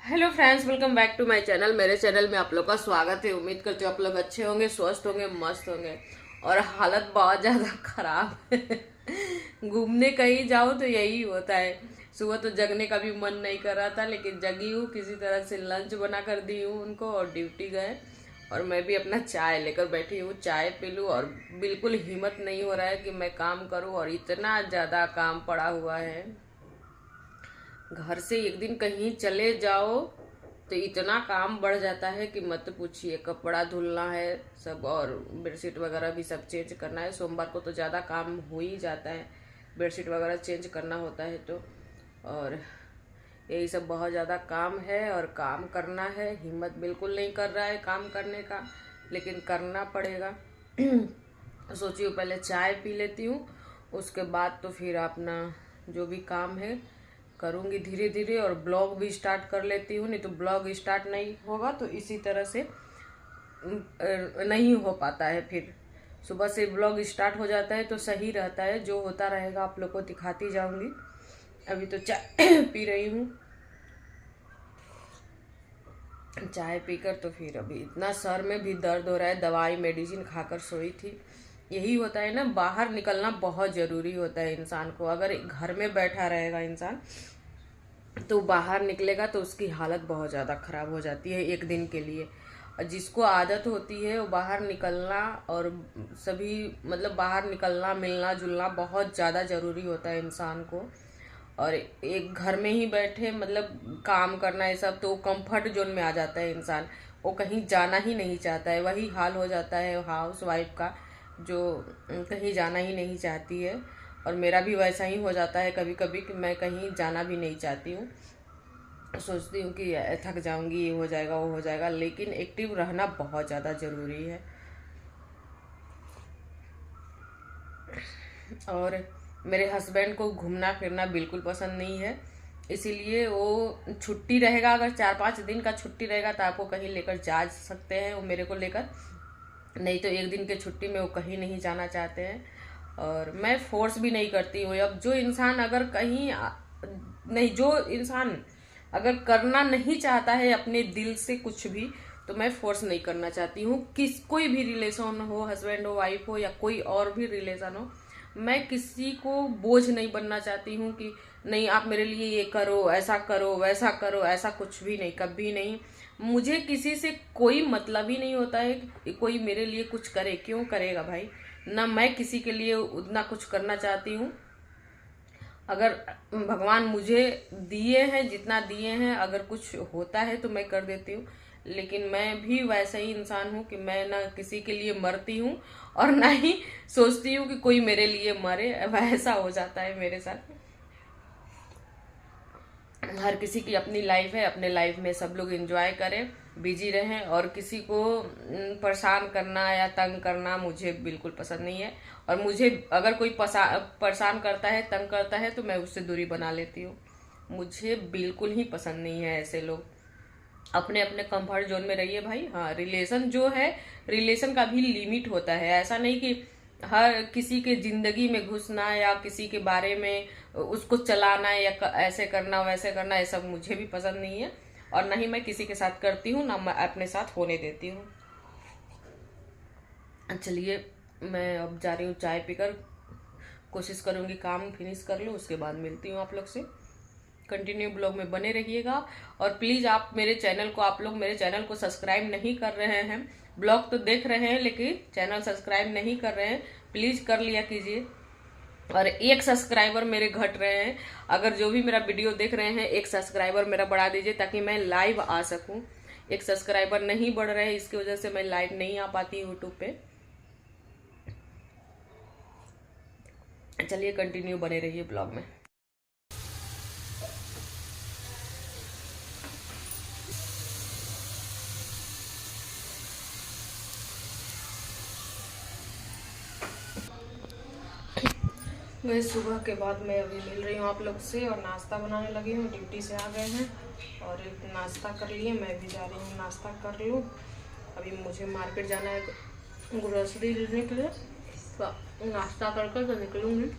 Hello friends, welcome back to my channel. मेरे channel में आप लोग का स्वागत है। उम्मीद करती हूँ आप लोग अच्छे होंगे, स्वस्थ होंगे, मस्त होंगे। और हालत बहुत ज़्यादा खराब है। घूमने कहीं जाओ तो यही होता है। सुबह तो जगने का भी मन नहीं कर रहा था, लेकिन जगी हूँ, किसी तरह से लंच बना कर दी हूँ उनको और ड्यूटी गए। और मैं भी अपना चाय लेकर बैठी हूँ, चाय पी लूँ। और बिल्कुल हिम्मत नहीं हो रहा है कि मैं काम करूँ, और इतना ज़्यादा काम पड़ा हुआ है। घर से एक दिन कहीं चले जाओ तो इतना काम बढ़ जाता है कि मत पूछिए। कपड़ा धुलना है सब, और बेडशीट वगैरह भी सब चेंज करना है। सोमवार को तो ज़्यादा काम हो ही जाता है, बेडशीट वगैरह चेंज करना होता है तो। और यही सब बहुत ज़्यादा काम है और काम करना है। हिम्मत बिल्कुल नहीं कर रहा है काम करने का, लेकिन करना पड़ेगा। सोची हूँ पहले चाय पी लेती हूँ, उसके बाद तो फिर अपना जो भी काम है करूँगी धीरे धीरे। और ब्लॉग भी स्टार्ट कर लेती हूँ, नहीं तो ब्लॉग स्टार्ट नहीं होगा तो इसी तरह से नहीं हो पाता है। फिर सुबह से ब्लॉग स्टार्ट हो जाता है तो सही रहता है। जो होता रहेगा आप लोग को दिखाती जाऊंगी। अभी तो चाय पी रही हूँ। चाय पीकर तो फिर अभी इतना सर में भी दर्द हो रहा है, दवाई मेडिसिन खाकर सोई थी। यही होता है ना, बाहर निकलना बहुत ज़रूरी होता है इंसान को। अगर घर में बैठा रहेगा इंसान तो बाहर निकलेगा तो उसकी हालत बहुत ज़्यादा ख़राब हो जाती है एक दिन के लिए। और जिसको आदत होती है वो बाहर निकलना और सभी मतलब बाहर निकलना, मिलना जुलना बहुत ज़्यादा ज़रूरी होता है इंसान को। और एक घर में ही बैठे मतलब काम करना ये सब, तो कंफर्ट जोन में आ जाता है इंसान। वो कहीं जाना ही नहीं चाहता है। वही हाल हो जाता है हाउस वाइफ का, जो कहीं जाना ही नहीं चाहती है। और मेरा भी वैसा ही हो जाता है कभी कभी कि मैं कहीं जाना भी नहीं चाहती हूँ। सोचती हूँ कि थक जाऊंगी, ये हो जाएगा वो हो जाएगा, लेकिन एक्टिव रहना बहुत ज़्यादा ज़रूरी है। और मेरे हस्बैंड को घूमना फिरना बिल्कुल पसंद नहीं है, इसीलिए वो छुट्टी रहेगा, अगर 4-5 दिन का छुट्टी रहेगा तो आपको कहीं लेकर जा सकते हैं वो मेरे को लेकर। नहीं तो एक दिन के छुट्टी में वो कहीं नहीं जाना चाहते हैं। और मैं फोर्स भी नहीं करती हूँ। अब जो इंसान अगर कहीं नहीं, जो इंसान अगर करना नहीं चाहता है अपने दिल से कुछ भी, तो मैं फोर्स नहीं करना चाहती हूँ। कोई भी रिलेशन हो, हस्बैंड हो, वाइफ हो, या कोई और भी रिलेशन हो, मैं किसी को बोझ नहीं बनना चाहती हूँ कि नहीं आप मेरे लिए ये करो, ऐसा करो, वैसा करो। ऐसा कुछ भी नहीं, कभी नहीं। मुझे किसी से कोई मतलब ही नहीं होता है कि कोई मेरे लिए कुछ करे। क्यों करेगा भाई? ना मैं किसी के लिए उतना कुछ करना चाहती हूँ। अगर भगवान मुझे दिए हैं, जितना दिए हैं, अगर कुछ होता है तो मैं कर देती हूँ। लेकिन मैं भी वैसा ही इंसान हूँ कि मैं ना किसी के लिए मरती हूँ और ना ही सोचती हूँ कि कोई मेरे लिए मरे। वैसा हो जाता है मेरे साथ। हर किसी की अपनी लाइफ है, अपने लाइफ में सब लोग एंजॉय करें, बिजी रहें। और किसी को परेशान करना या तंग करना मुझे बिल्कुल पसंद नहीं है। और मुझे अगर कोई परेशान करता है, तंग करता है, तो मैं उससे दूरी बना लेती हूँ। मुझे बिल्कुल ही पसंद नहीं है ऐसे लोग। अपने अपने कंफर्ट जोन में रहिए भाई। हाँ, रिलेशन जो है, रिलेशन का भी लिमिट होता है। ऐसा नहीं कि हर किसी के जिंदगी में घुसना या किसी के बारे में उसको चलाना या ऐसे करना वैसे करना, ये सब मुझे भी पसंद नहीं है। और ना ही मैं किसी के साथ करती हूँ, ना मैं अपने साथ होने देती हूँ। चलिए, मैं अब जा रही हूँ चाय पीकर। कोशिश करूँगी काम फिनिश कर लूँ, उसके बाद मिलती हूँ आप लोग से। कंटिन्यू ब्लॉग में बने रहिएगा। और प्लीज़ आप लोग मेरे चैनल को सब्सक्राइब नहीं कर रहे हैं। ब्लॉग तो देख रहे हैं लेकिन चैनल सब्सक्राइब नहीं कर रहे हैं, प्लीज़ कर लिया कीजिए। और एक सब्सक्राइबर मेरे घट रहे हैं। अगर जो भी मेरा वीडियो देख रहे हैं, एक सब्सक्राइबर मेरा बढ़ा दीजिए ताकि मैं लाइव आ सकूं। एक सब्सक्राइबर नहीं बढ़ रहे हैं, इसकी वजह से मैं लाइव नहीं आ पाती यूट्यूब पे। चलिए, कंटिन्यू बने रहिए ब्लॉग में। वही सुबह के बाद मैं अभी मिल रही हूँ आप लोग से और नाश्ता बनाने लगी हूँ। ड्यूटी से आ गए हैं और नाश्ता कर लिए। मैं भी जा रही हूँ नाश्ता कर लूँ। अभी मुझे मार्केट जाना है ग्रोसरी लेने के लिए, तो नाश्ता करके तो निकलूँगी।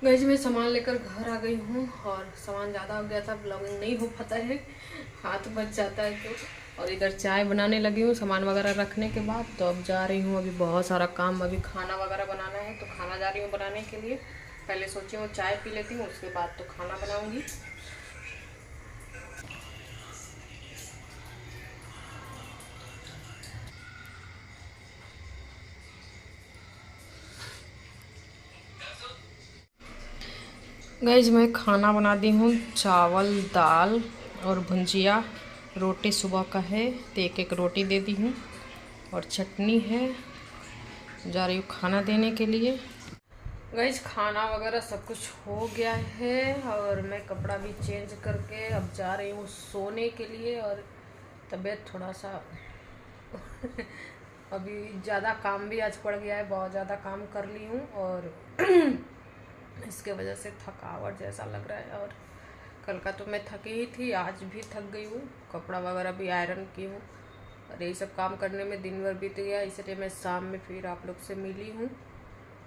गाइस मैं सामान लेकर घर आ गई हूँ और सामान ज़्यादा हो गया था, ब्लॉगिंग नहीं हो पाता है, हाथ बच जाता है तो। और इधर चाय बनाने लगी हूँ सामान वगैरह रखने के बाद। तो अब जा रही हूँ, अभी बहुत सारा काम, अभी खाना वगैरह बनाना है तो खाना जा रही हूँ बनाने के लिए। पहले सोची हूँ चाय पी लेती हूँ, उसके बाद तो खाना बनाऊँगी। गाइस मैं खाना बना दी हूँ, चावल दाल और भुंजिया, रोटी सुबह का है तो एक एक रोटी दे दी हूँ और चटनी है। जा रही हूँ खाना देने के लिए। गाइस खाना वगैरह सब कुछ हो गया है और मैं कपड़ा भी चेंज करके अब जा रही हूँ सोने के लिए। और तबीयत थोड़ा सा अभी ज़्यादा काम भी आज पड़ गया है, बहुत ज़्यादा काम कर ली हूँ और इसके वजह से थकावट जैसा लग रहा है। और कल का तो मैं थकी ही थी, आज भी थक गई हूँ, कपड़ा वगैरह भी आयरन की हूँ और यही सब काम करने में दिन भर बीत गया। इसलिए मैं शाम में फिर आप लोग से मिली हूँ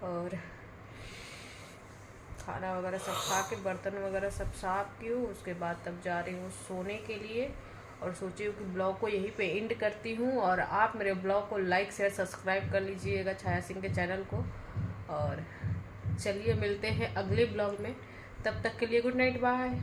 और खाना वगैरह सब खा के बर्तन वगैरह सब साफ की हूँ। उसके बाद तब जा रही हूँ सोने के लिए और सोची हूँ कि ब्लॉग को यहीं पे एंड करती हूँ। और आप मेरे ब्लॉग को लाइक शेयर सब्सक्राइब कर लीजिएगा, छाया सिंह के चैनल को। और चलिए मिलते हैं अगले ब्लॉग में, तब तक के लिए गुड नाइट, बाय।